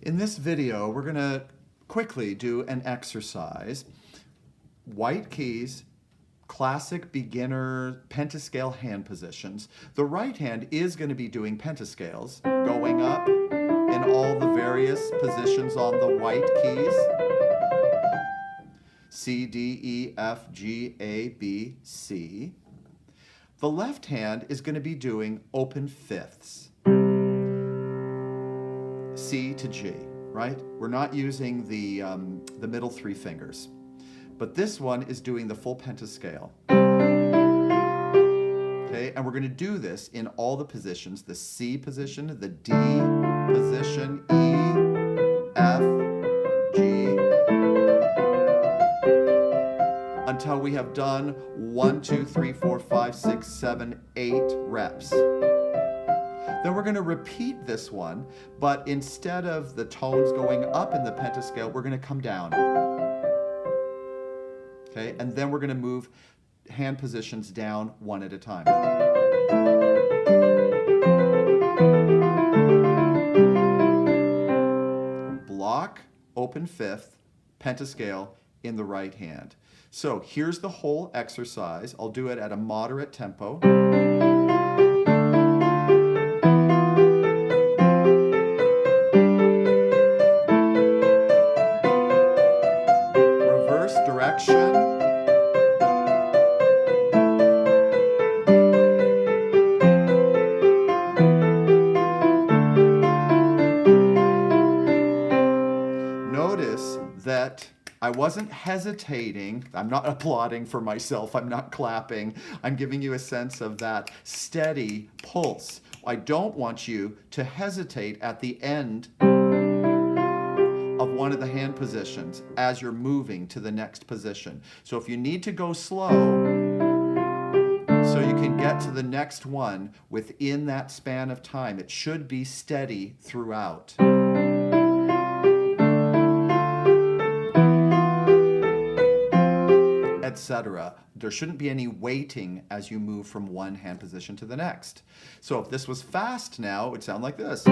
In this video, we're going to quickly do an exercise. White keys, classic beginner pentascale hand positions. The right hand is going to be doing pentascales, going up in all the various positions on the white keys. C, D, E, F, G, A, B, C. The left hand is going to be doing open fifths. C to G, right? We're not using the middle three fingers. But this one is doing the full pentascale. Okay, and we're going to do this in all the positions, the C position, the D position, E, F, G, until we have done 1, 2, 3, 4, 5, 6, 7, 8 reps. Then we're going to repeat this one, but instead of the tones going up in the pentascale, we're going to come down. Okay, and then we're going to move hand positions down one at a time. Block, open fifth, pentascale in the right hand. So here's the whole exercise. I'll do it at a moderate tempo. Reverse direction. Notice that I wasn't hesitating. I'm not applauding for myself. I'm not clapping. I'm giving you a sense of that steady pulse. I don't want you to hesitate at the end of one of the hand positions as you're moving to the next position. So if you need to go slow so you can get to the next one within that span of time, it should be steady throughout. Etc. There shouldn't be any waiting as you move from one hand position to the next. So if this was fast now, it would sound like this.